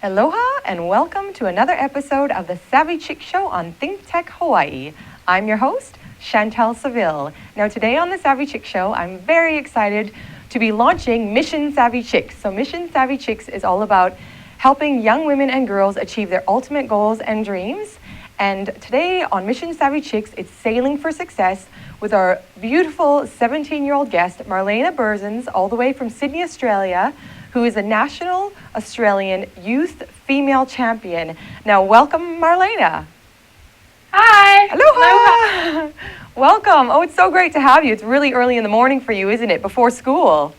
Aloha and welcome to another episode of the SAVI CHIX Show on Think Tech Hawaii. I'm your host, Shantelle Saiville. Now today on the SAVI CHIX Show, I'm very excited to be launching Mission SAVI CHIX. So Mission SAVI CHIX is all about helping young women and girls achieve their ultimate goals and dreams. And today on Mission SAVI CHIX, it's Sailing for Success with our beautiful 17-year-old guest, Marlena Berzins, all the way from Sydney, Australia, who is a National Australian Youth Female Champion. Now, welcome, Marlena. Hi. Aloha. Welcome. Oh, it's so great to have you. It's really early in the morning for you, isn't it? Before school.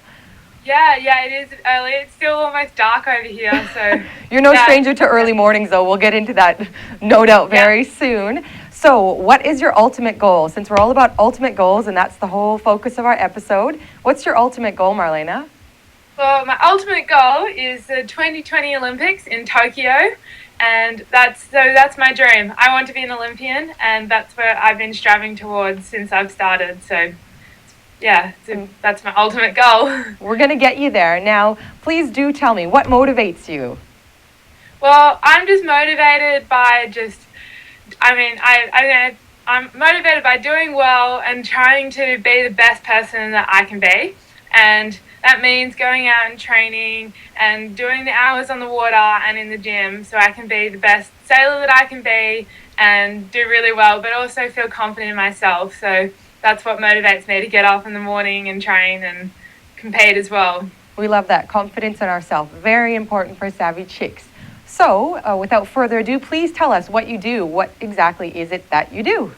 Yeah, it is early. It's still almost dark over here, so. You're no stranger to early mornings, though. We'll get into that, no doubt, very soon. So, what is your ultimate goal? Since we're all about ultimate goals, and that's the whole focus of our episode, what's your ultimate goal, Marlena? Well, my ultimate goal is the 2020 Olympics in Tokyo, and that's my dream. I want to be an Olympian, and that's where I've been striving towards since I've started. So, yeah, that's my ultimate goal. We're going to get you there. Now, please do tell me, what motivates you? Well, I'm just motivated by I'm motivated by doing well and trying to be the best person that I can be. And that means going out and training and doing the hours on the water and in the gym so I can be the best sailor that I can be and do really well, but also feel confident in myself. So that's what motivates me to get up in the morning and train and compete as well. We love that. Confidence in ourselves. Very important for SAVI CHIX. So, without further ado, please tell us what you do. What exactly is it that you do?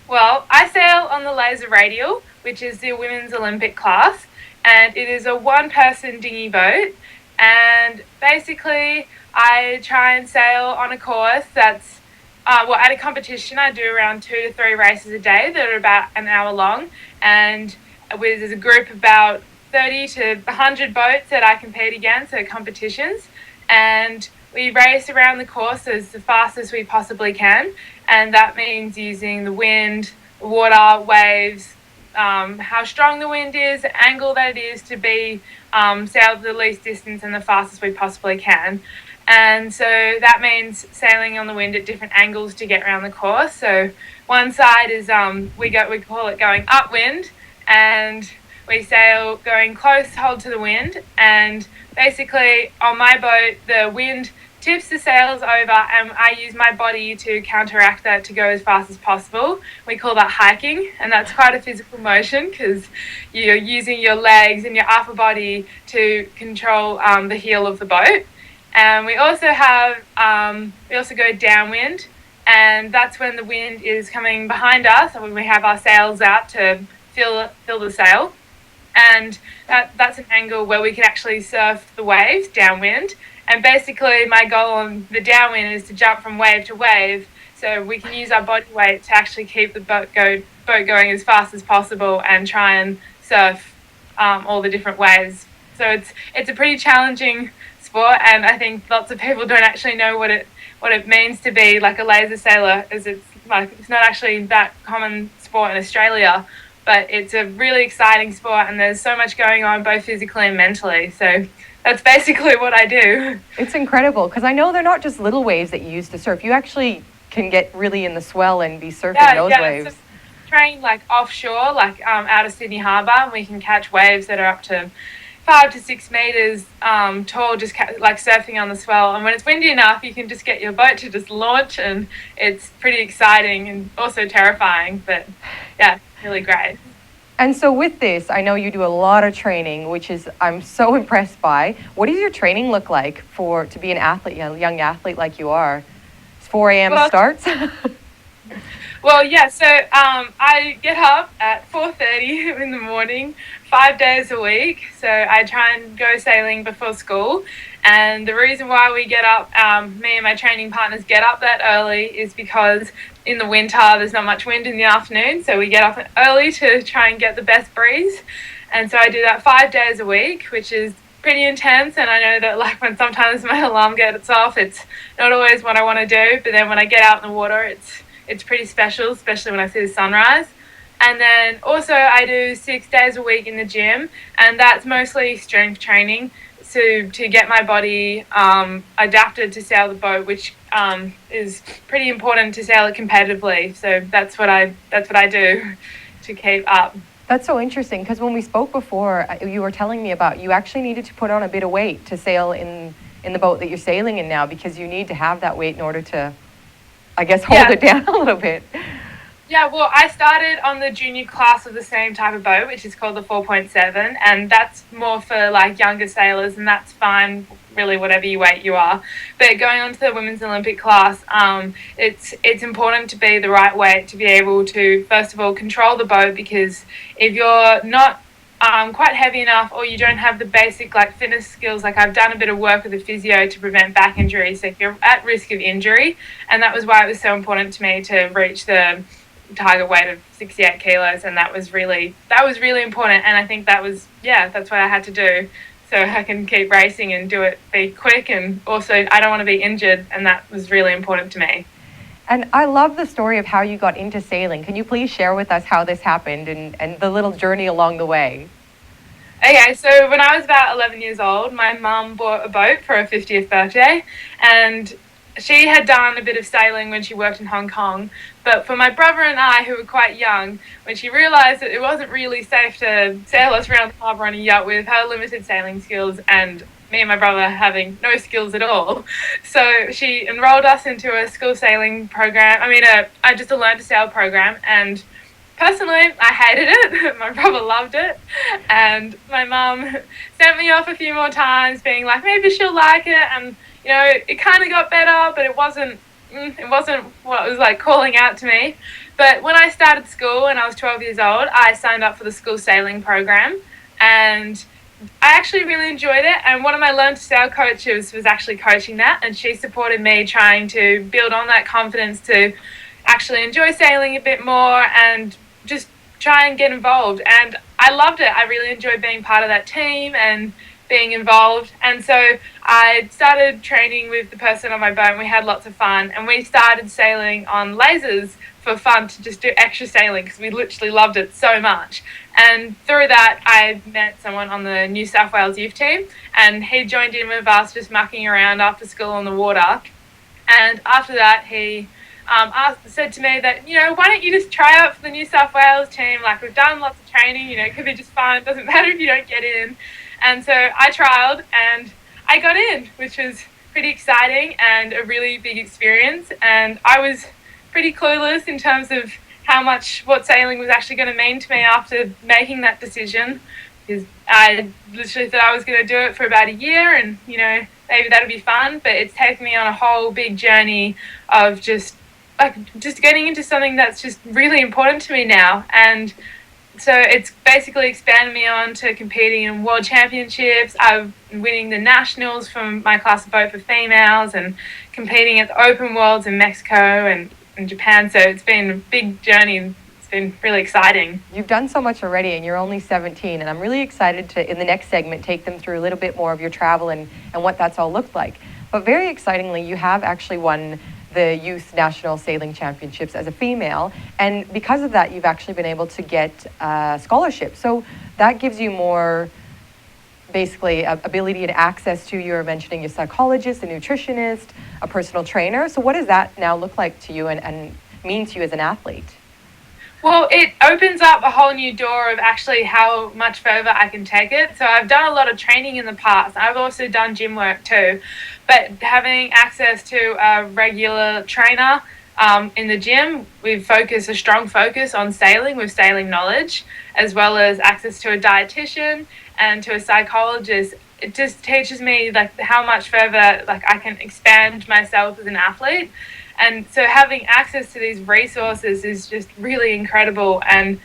Well, I sail on the Laser Radial, which is the women's Olympic class, and it is a one-person dinghy boat. And basically, I try and sail on a course that's, at a competition, I do around 2 to 3 races a day that are about an hour long. And there's a group of about 30 to 100 boats that I compete against at competitions. And we race around the course as fast as we possibly can. And that means using the wind, the water, waves, how strong the wind is, the angle that it is to be sail the least distance and the fastest we possibly can. And so that means sailing on the wind at different angles to get around the course. So one side is we call it going upwind, and we sail going close hold to the wind. And basically on my boat, the wind tips the sails over and I use my body to counteract that to go as fast as possible. We call that hiking, and that's quite a physical motion because you're using your legs and your upper body to control the heel of the boat. And we also go downwind, and that's when the wind is coming behind us and when we have our sails out to fill the sail. And that's an angle where we can actually surf the waves downwind. And basically my goal on the downwind is to jump from wave to wave so we can use our body weight to actually keep the boat going as fast as possible and try and surf all the different waves. So it's a pretty challenging sport, and I think lots of people don't actually know what it means to be like a laser sailor, as it's not actually that common sport in Australia. But it's a really exciting sport, and there's so much going on both physically and mentally. So that's basically what I do. It's incredible, because I know they're not just little waves that you use to surf. You actually can get really in the swell and be surfing those waves. So train like offshore, out of Sydney Harbour, and we can catch waves that are up to 5 to 6 meters tall, just like surfing on the swell. And when it's windy enough, you can just get your boat to just launch, and it's pretty exciting and also terrifying. But yeah, really great. And so with this, I know you do a lot of training, which is I'm so impressed by. What does your training look like to be an athlete, a young athlete like you are? It's 4 a.m. starts? Well, yeah, so I get up at 4:30 in the morning, 5 days a week. So I try and go sailing before school. And the reason why we get up, me and my training partners get up that early, is because in the winter there's not much wind in the afternoon. So we get up early to try and get the best breeze. And so I do that 5 days a week, which is pretty intense. And I know that when sometimes my alarm gets off, it's not always what I want to do. But then when I get out in the water, it's pretty special, especially when I see the sunrise. And then also I do 6 days a week in the gym, and that's mostly strength training. to get my body adapted to sail the boat, which is pretty important to sail it competitively. So that's what I do to keep up. That's so interesting, because when we spoke before, you were telling me about you actually needed to put on a bit of weight to sail in the boat that you're sailing in now, because you need to have that weight in order to, I guess, hold it down a little bit. Yeah, well, I started on the junior class of the same type of boat, which is called the 4.7, and that's more for like younger sailors, and that's fine, really, whatever you weight you are. But going on to the women's Olympic class, it's important to be the right weight to be able to, first of all, control the boat, because if you're not quite heavy enough, or you don't have the basic like fitness skills, like I've done a bit of work with a physio to prevent back injury, so if you're at risk of injury, and that was why it was so important to me to reach the target weight of 68 kilos, and that was really important, and I think that's what I had to do so I can keep racing and be quick, and also I don't want to be injured, and that was really important to me. And I love the story of how you got into sailing. Can you please share with us how this happened and the little journey along the way? Okay, so when I was about 11 years old, my mum bought a boat for her 50th birthday, and she had done a bit of sailing when she worked in Hong Kong, but for my brother and I, who were quite young, when she realised that it wasn't really safe to sail us around the harbour on a yacht with her limited sailing skills and me and my brother having no skills at all, so she enrolled us into a school sailing program, just a learn to sail program, and personally, I hated it. My brother loved it. And my mum sent me off a few more times, being like, maybe she'll like it. And, it kind of got better, but it wasn't what was like calling out to me. But when I started school and I was 12 years old, I signed up for the school sailing program. And I actually really enjoyed it. And one of my Learn to Sail coaches was actually coaching that. And she supported me trying to build on that confidence to actually enjoy sailing a bit more and just try and get involved. And I loved it. I really enjoyed being part of that team and being involved. And so I started training with the person on my boat, and we had lots of fun. And we started sailing on lasers for fun, to just do extra sailing, because we literally loved it so much. And through that, I met someone on the New South Wales youth team, and he joined in with us just mucking around after school on the water. And after that, he said to me that, why don't you just try out for the New South Wales team? Like, we've done lots of training, it could be just fun. It doesn't matter if you don't get in. And so I trialed and I got in, which was pretty exciting and a really big experience. And I was pretty clueless in terms of what sailing was actually going to mean to me after making that decision, because I literally thought I was going to do it for about a year and, maybe that'd be fun. But it's taken me on a whole big journey of just getting into something that's just really important to me now. And so it's basically expanded me on to competing in world championships. I'm winning the nationals from my class of boat for females and competing at the open worlds in Mexico and in Japan. So it's been a big journey. It's been really exciting. You've done so much already, and you're only 17, and I'm really excited to, in the next segment, take them through a little bit more of your travel and what that's all looked like. But very excitingly, you have actually won the Youth National Sailing Championships as a female, and because of that, you've actually been able to get a scholarship. So that gives you more, basically, ability and access to, you were mentioning, your psychologist, a nutritionist, a personal trainer. So what does that now look like to you and mean to you as an athlete? Well, it opens up a whole new door of actually how much further I can take it. So I've done a lot of training in the past. I've also done gym work too. But having access to a regular trainer in the gym, we've a strong focus on sailing with sailing knowledge, as well as access to a dietitian and to a psychologist. It just teaches me how much further I can expand myself as an athlete. And so having access to these resources is just really incredible. And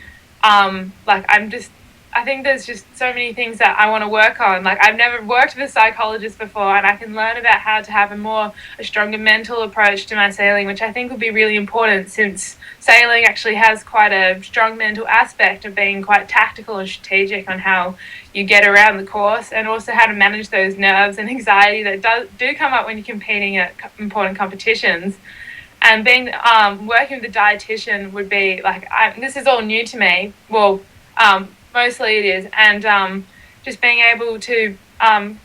I think there's just so many things that I want to work on. I've never worked with a psychologist before, and I can learn about how to have a stronger mental approach to my sailing, which I think will be really important, since sailing actually has quite a strong mental aspect of being quite tactical and strategic on how you get around the course, and also how to manage those nerves and anxiety that do come up when you're competing at important competitions. And working with a dietitian would be this is all new to me. Well, mostly it is, and just being able to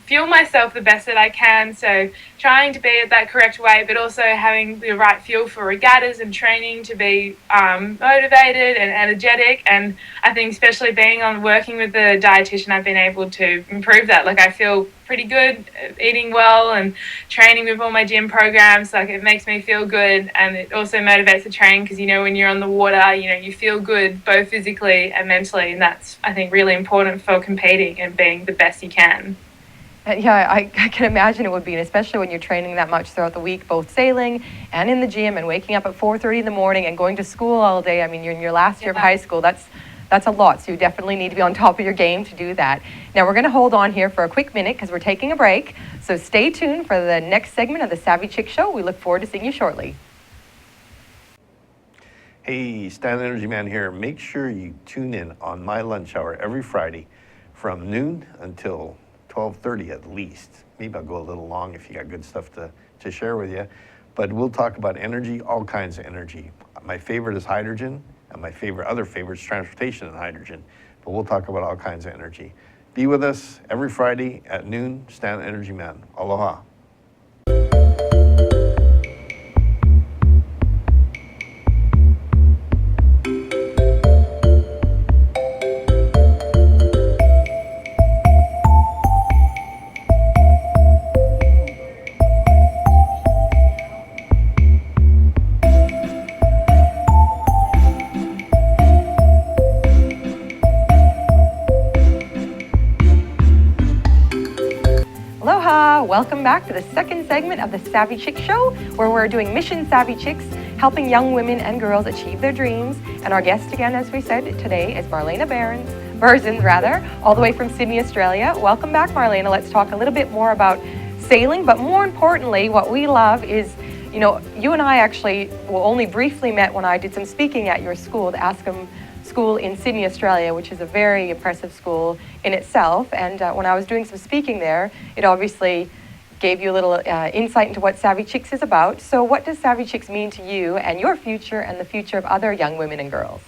fuel myself the best that I can. So trying to be at that correct weight, but also having the right fuel for regattas and training to be motivated and energetic. And I think especially working with the dietitian, I've been able to improve that. Like I feel pretty good eating well and training with all my gym programs. Like it makes me feel good, and it also motivates the training because when you're on the water, you feel good both physically and mentally, and that's, I think, really important for competing and being the best you can. Yeah, I can imagine it would be, and especially when you're training that much throughout the week, both sailing and in the gym and waking up at 4:30 in the morning and going to school all day. I mean, you're in your last year of high school. That's a lot, so you definitely need to be on top of your game to do that. Now, we're going to hold on here for a quick minute because we're taking a break, so stay tuned for the next segment of the SAVI CHIX Show. We look forward to seeing you shortly. Hey, Stan Energy Man here. Make sure you tune in on my lunch hour every Friday from noon until 12:30 at least. Maybe I'll go a little long if you got good stuff to share with you. But we'll talk about energy, all kinds of energy. My favorite is hydrogen, and my other favorite is transportation and hydrogen. But we'll talk about all kinds of energy. Be with us every Friday at noon. Stan Energy Man. Aloha. Welcome back to the second segment of the SAVI CHIX Show, where we're doing Mission SAVI CHIX, helping young women and girls achieve their dreams. And our guest again, as we said today, is Marlena Berzins, all the way from Sydney, Australia. Welcome back, Marlena. Let's talk a little bit more about sailing, but more importantly, what we love is, you and I actually only briefly met when I did some speaking at your school, the Ascom School in Sydney, Australia, which is a very impressive school in itself. And when I was doing some speaking there, it obviously gave you a little insight into what SAVI CHIX is about. So what does SAVI CHIX mean to you and your future and the future of other young women and girls?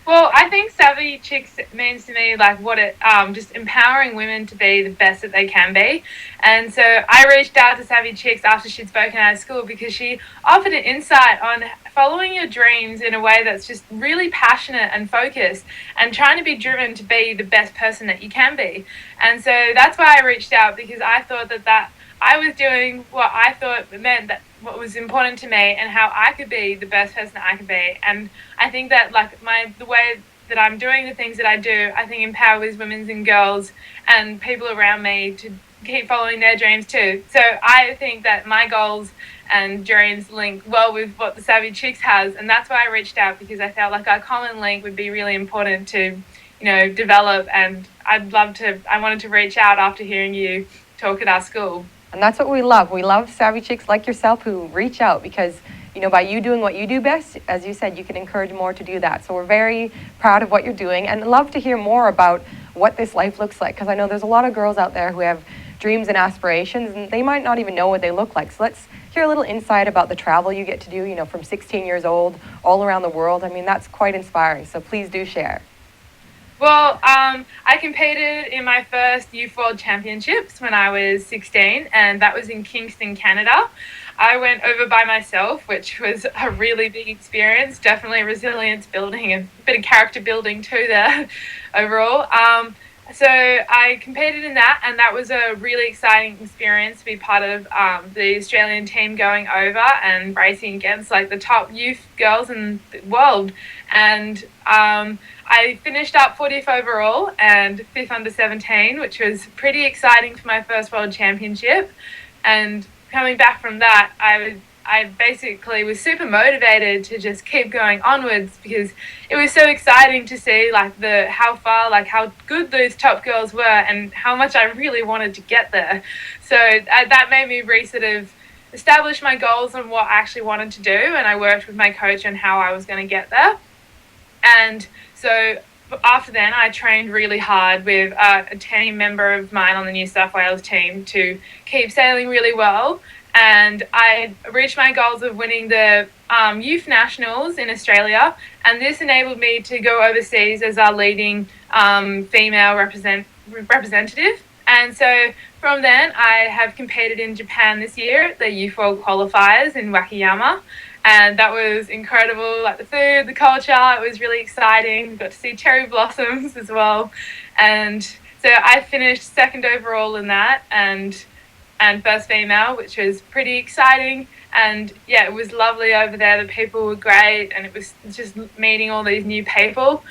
Well, I think SAVI CHIX means to me like what it just empowering women to be the best that they can be. And so I reached out to SAVI CHIX after she'd spoken at school because she offered an insight on following your dreams in a way that's just really passionate and focused and trying to be driven to be the best person that you can be. And so that's why I reached out, because I thought that I was doing what I thought meant that what was important to me and how I could be the best person that I could be. And I think that the way that I'm doing the things that I do, I think empowers women and girls and people around me to keep following their dreams too. So I think that my goals and dreams link well with what the SAVI CHIX has, and that's why I reached out, because I felt like our common link would be really important to, develop. And I wanted to reach out after hearing you talk at our school. And that's what we love. We love SAVI CHIX like yourself who reach out because, by you doing what you do best, as you said, you can encourage more to do that. So we're very proud of what you're doing and love to hear more about what this life looks like, because I know there's a lot of girls out there who have dreams and aspirations and they might not even know what they look like. So let's hear a little insight about the travel you get to do, from 16 years old all around the world. I mean, that's quite inspiring. So please do share. Well, I competed in my first Youth World Championships when I was 16, and that was in Kingston, Canada. I went over by myself, which was a really big experience, definitely resilience building, a bit of character building too there overall. So I competed in that, and that was a really exciting experience to be part of the Australian team going over and racing against the top youth girls in the world. And I finished up 40th overall and 5th under 17, which was pretty exciting for my first World Championship. And coming back from that, I basically was super motivated to just keep going onwards, because it was so exciting to see how good those top girls were and how much I really wanted to get there. So that made me sort of establish my goals and what I actually wanted to do, and I worked with my coach on how I was going to get there. And so after then, I trained really hard with a team member of mine on the New South Wales team to keep sailing really well. And I reached my goals of winning the youth nationals in Australia, and this enabled me to go overseas as our leading female representative. And so from then, I have competed in Japan this year at the Youth World Qualifiers in Wakayama. And that was incredible, like the food, the culture, it was really exciting. Got to see cherry blossoms as well. And so I finished second overall in that and first female, which was pretty exciting. And yeah, it was lovely over there. The people were great, and it was just meeting all these new people.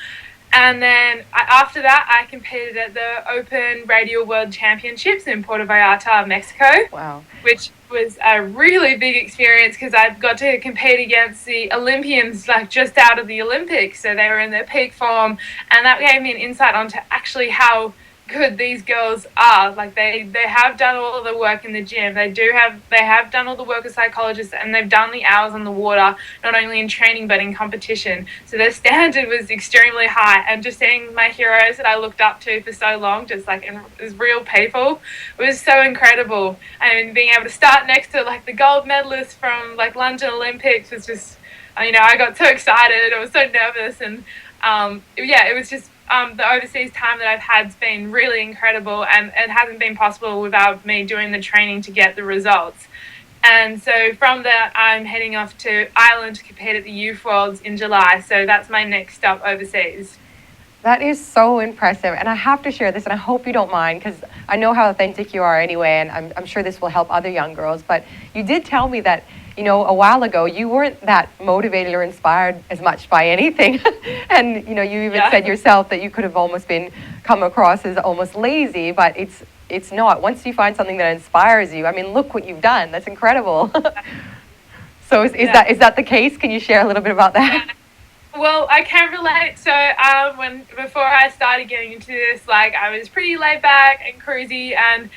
And then after that, I competed at the Open Radial World Championships in Puerto Vallarta, Mexico. Wow. Which was a really big experience because I got to compete against the Olympians, like just out of the Olympics. So they were in their peak form. And that gave me an insight onto actually how good these girls are. Like they have done all of the work in the gym. They have done all the work as psychologists, and they've done the hours on the water, not only in training but in competition. So their standard was extremely high. And just seeing my heroes that I looked up to for so long, just like as real people, was so incredible. And being able to start next to like the gold medalists from like London Olympics was just, I got so excited. I was so nervous, and it was just the overseas time that I've had has been really incredible, and it hasn't been possible without me doing the training to get the results. And so from that, I'm heading off to Ireland to compete at the Youth Worlds in July. So that's my next stop overseas. That is so impressive, and I have to share this, and I hope you don't mind, because I know how authentic you are anyway, and I'm sure this will help other young girls. But you did tell me that, a while ago, you weren't that motivated or inspired as much by anything. And, you even said yourself that you could have almost come across as almost lazy, but it's not. Once you find something that inspires you, look what you've done. That's incredible. So is that the case? Can you share a little bit about that? Well, I can relate. So before I started getting into this, like I was pretty laid back and cruisy, and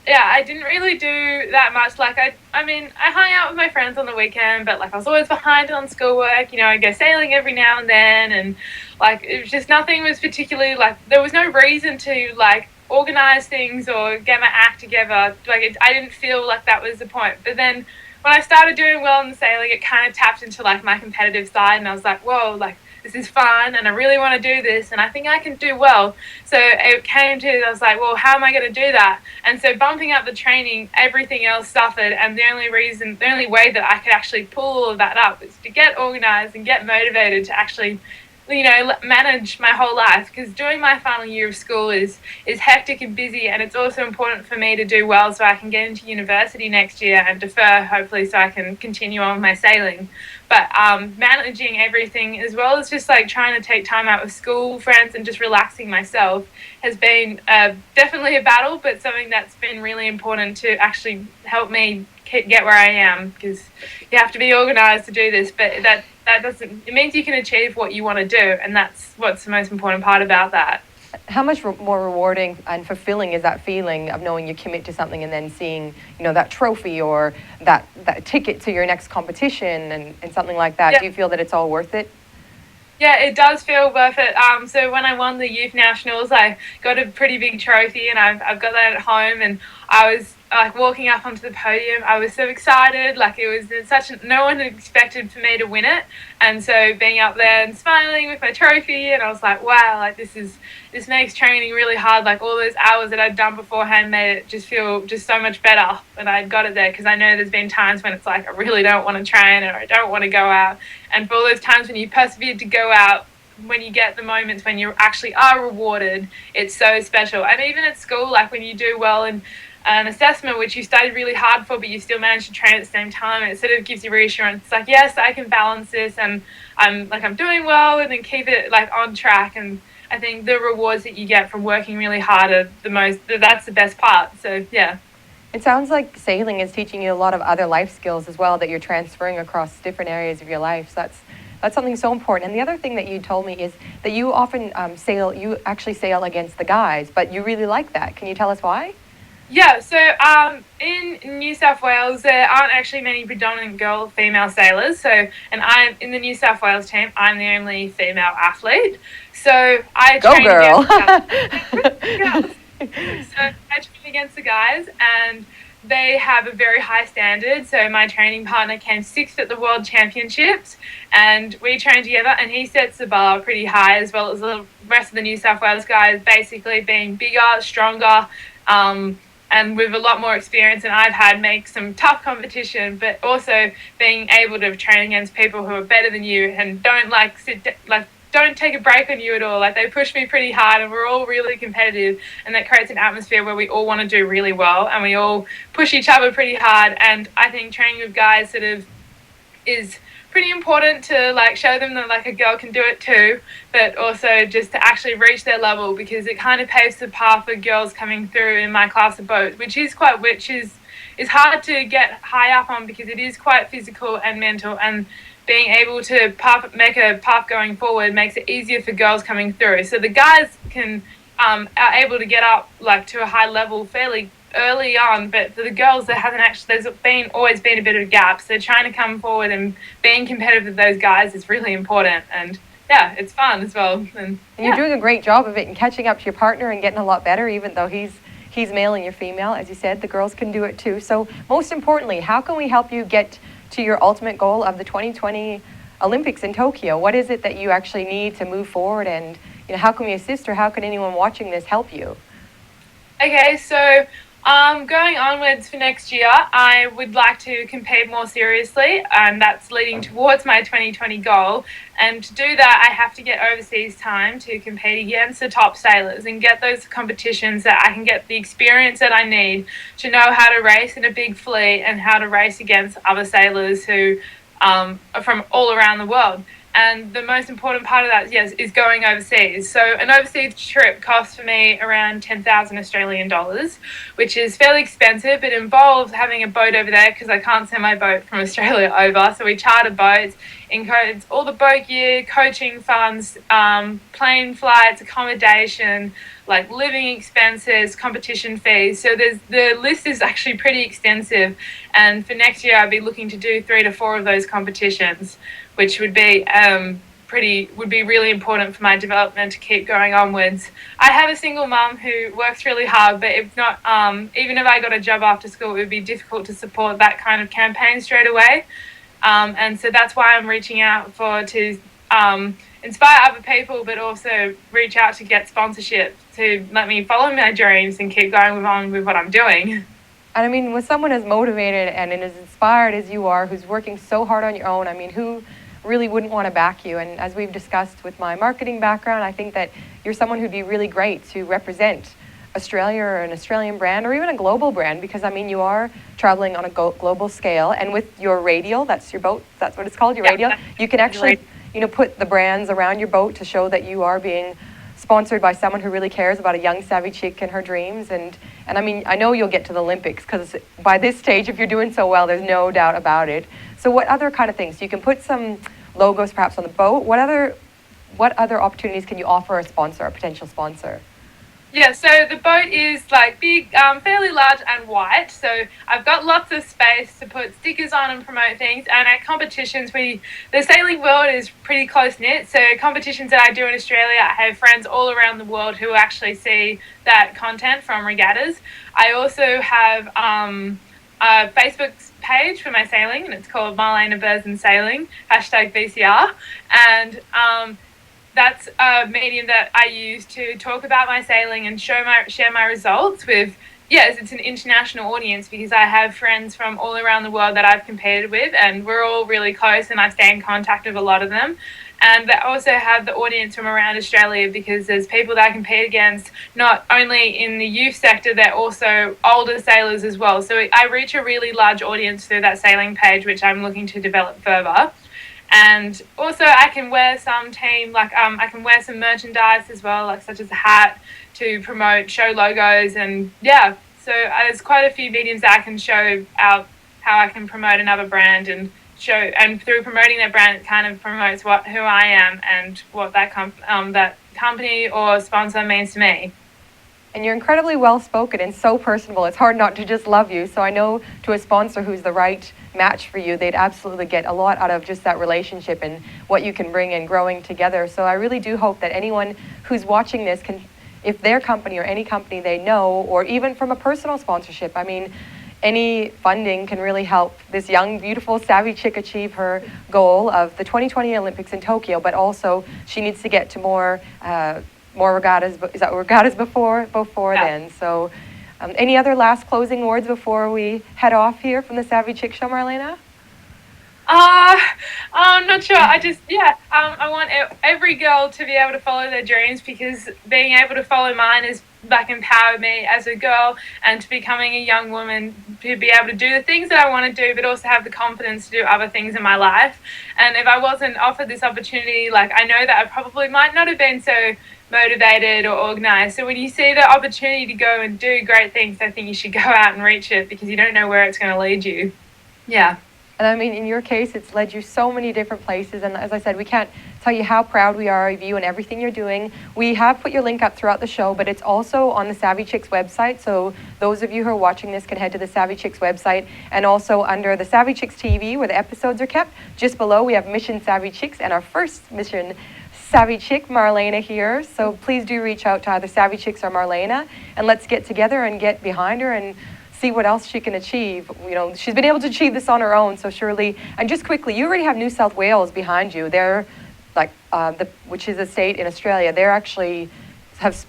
yeah, I didn't really do that much. Like I hung out with my friends on the weekend, but like I was always behind on schoolwork. I'd go sailing every now and then, and like it was just nothing was particularly like there was no reason to like organize things or get my act together. Like I didn't feel like that was the point. But then when I started doing well in the sailing, it kind of tapped into like my competitive side, and I was like, whoa, like this is fun, and I really want to do this, and I think I can do well. So it came to, I was like, well, how am I going to do that? And so bumping up the training, everything else suffered, and the only way that I could actually pull all of that up was to get organized and get motivated to actually manage my whole life, because doing my final year of school is hectic and busy, and it's also important for me to do well so I can get into university next year and defer, hopefully, so I can continue on with my sailing. But managing everything, as well as just like trying to take time out with school, friends, and just relaxing myself, has been definitely a battle, but something that's been really important to actually help me get where I am, because you have to be organized to do this, but that doesn't, it means you can achieve what you want to do, and that's what's the most important part about that. How much more rewarding and fulfilling is that feeling of knowing you commit to something and then seeing, that trophy or that ticket to your next competition and something like that? Yeah. Do you feel that it's all worth it? Yeah, it does feel worth it. So when I won the Youth Nationals, I got a pretty big trophy, and I've got that at home, and I was like walking up onto the podium. I was so excited, like it was no one had expected for me to win it, and so being up there and smiling with my trophy, and I was like, wow, like this makes training really hard. Like all those hours that I'd done beforehand made it just feel just so much better when I'd got it there, because I know there's been times when it's like I really don't want to train or I don't want to go out, and for all those times when you persevered to go out, when you get the moments when you actually are rewarded, it's so special. And even at school, like when you do well in an assessment which you studied really hard for, but you still manage to train at the same time, it sort of gives you reassurance. It's like, yes, I can balance this, and I'm doing well, and then keep it like on track. And I think the rewards that you get from working really hard are that's the best part. So yeah. It sounds like sailing is teaching you a lot of other life skills as well that you're transferring across different areas of your life. So that's something so important. And the other thing that you told me is that you often you actually sail against the guys, but you really like that. Can you tell us why? Yeah, so in New South Wales, there aren't actually many predominant female sailors. So, and I'm in the New South Wales team, I'm the only female athlete. So I Go train girl. So I train against the guys, and they have a very high standard. So my training partner came 6th at the World Championships, and we train together, and he sets the bar pretty high, as well as the rest of the New South Wales guys, basically being bigger, stronger, and with a lot more experience than I've had, make some tough competition, but also being able to train against people who are better than you and don't don't take a break on you at all. Like, they push me pretty hard, and we're all really competitive, and that creates an atmosphere where we all want to do really well, and we all push each other pretty hard. And I think training with guys sort of is pretty important to like show them that like a girl can do it too, but also just to actually reach their level, because it kind of paves the path for girls coming through in my class of boats, which is hard to get high up on, because it is quite physical and mental, and being able to make a path going forward makes it easier for girls coming through. So the guys are able to get up like to a high level fairly early on, but for the girls, there's always been a bit of a gap. So trying to come forward and being competitive with those guys is really important, and yeah, it's fun as well. And you're doing a great job of it and catching up to your partner and getting a lot better, even though he's male and you're female. As you said, the girls can do it too. So most importantly, how can we help you get to your ultimate goal of the 2020 Olympics in Tokyo? What is it that you actually need to move forward, and how can we assist, or how can anyone watching this help you? Okay, so going onwards for next year, I would like to compete more seriously, and that's leading towards my 2020 goal. And to do that, I have to get overseas time to compete against the top sailors and get those competitions that I can get the experience that I need to know how to race in a big fleet and how to race against other sailors who are from all around the world. And the most important part of that, yes, is going overseas. So an overseas trip costs for me around 10,000 Australian dollars, which is fairly expensive. It involves having a boat over there, because I can't send my boat from Australia over. So we charter boats, includes all the boat gear, coaching funds, plane flights, accommodation, like living expenses, competition fees. So the list is actually pretty extensive. And for next year, I'd be looking to do 3 to 4 of those competitions, which would be really important for my development to keep going onwards. I have a single mum who works really hard, but if not, even if I got a job after school, it would be difficult to support that kind of campaign straight away. And so that's why I'm reaching out to inspire other people, but also reach out to get sponsorship to let me follow my dreams and keep going on with what I'm doing. And I mean, with someone as motivated and as inspired as you are, who's working so hard on your own, I mean, who really wouldn't want to back you? And as we've discussed with my marketing background, I think that you're someone who'd be really great to represent Australia or an Australian brand, or even a global brand, because I mean, you are traveling on a global scale, and with your radial, that's your boat, that's what it's called, your radial, you can actually put the brands around your boat to show that you are being sponsored by someone who really cares about a young savvy chick and her dreams. And I mean, I know you'll get to the Olympics, because by this stage, if you're doing so well, there's no doubt about it. So what other kind of things? You can put some logos perhaps on the boat. What other opportunities can you offer a sponsor, a potential sponsor? Yeah, so the boat is like big, fairly large and white. So I've got lots of space to put stickers on and promote things. And at competitions, the sailing world is pretty close knit. So competitions that I do in Australia, I have friends all around the world who actually see that content from regattas. I also have a Facebook page for my sailing, and it's called Marlena Berzins Sailing, #VCR. And that's a medium that I use to talk about my sailing and share my results with. Yes, it's an international audience, because I have friends from all around the world that I've competed with, and we're all really close, and I stay in contact with a lot of them. And I also have the audience from around Australia, because there's people that I compete against, not only in the youth sector, they're also older sailors as well. So I reach a really large audience through that sailing page, which I'm looking to develop further. And also I can wear some I can wear some merchandise as well, like such as a hat, to promote show logos. And yeah, so there's quite a few mediums that I can show out how I can promote another brand, and through promoting that brand, it kind of promotes who I am and what that company or sponsor means to me. And you're incredibly well-spoken and so personable. It's hard not to just love you. So I know to a sponsor who's the right match for you, they'd absolutely get a lot out of just that relationship and what you can bring and growing together. So I really do hope that anyone who's watching this can, if their company or any company they know, or even from a personal sponsorship, I mean, any funding can really help this young, beautiful, savvy chick achieve her goal of the 2020 Olympics in Tokyo, but also she needs to get to more regattas. Is that regattas before Yeah. then? So Any other last closing words before we head off here from the SAVI CHIX Show, Marlena? I'm not sure. I want every girl to be able to follow their dreams, because being able to follow mine has like empowered me as a girl, and to becoming a young woman, to be able to do the things that I want to do, but also have the confidence to do other things in my life. And if I wasn't offered this opportunity, like, I know that I probably might not have been so motivated or organized. So when you see the opportunity to go and do great things, I think you should go out and reach it, because you don't know where it's going to lead you. Yeah. And I mean, in your case, it's led you so many different places. And as I said, we can't tell you how proud we are of you and everything you're doing. We have put your link up throughout the show, but it's also on the SAVI CHIX website. So those of you who are watching this can head to the SAVI CHIX website, and also under the SAVI CHIX TV, where the episodes are kept. Just below, we have Mission SAVI CHIX and our first Mission SAVI CHIC, Marlena, here. So please do reach out to either SAVI CHIX or Marlena, and let's get together and get behind her and see what else she can achieve. You know, she's been able to achieve this on her own, so surely. And just quickly, you already have New South Wales behind you. They're like, which is a state in Australia. They're actually have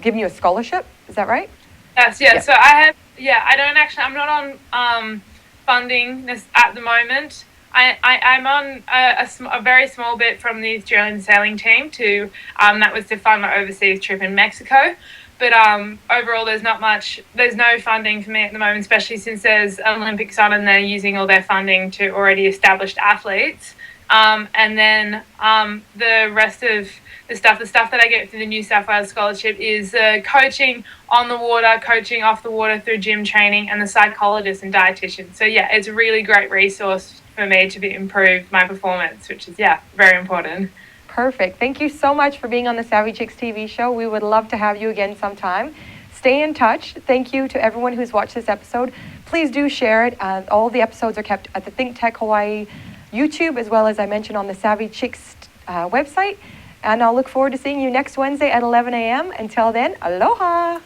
given you a scholarship. Is that right? Yes, yeah. So I don't actually. I'm not on funding this at the moment. I'm on a very small bit from the Australian sailing team to that was to fund my overseas trip in Mexico. But overall, there's no funding for me at the moment, especially since there's Olympics on and they're using all their funding to already established athletes. And then the rest of the stuff that I get through the New South Wales Scholarship is coaching on the water, coaching off the water through gym training, and the psychologist and dietitian. So yeah, it's a really great resource for me to improve my performance, which is, very important. Perfect. Thank you so much for being on the SAVI CHIX TV show. We would love to have you again sometime. Stay in touch. Thank you to everyone who's watched this episode. Please do share it. All the episodes are kept at the Think Tech Hawaii YouTube, as well as I mentioned on the SAVI CHIX website. And I'll look forward to seeing you next Wednesday at 11 a.m. Until then, aloha!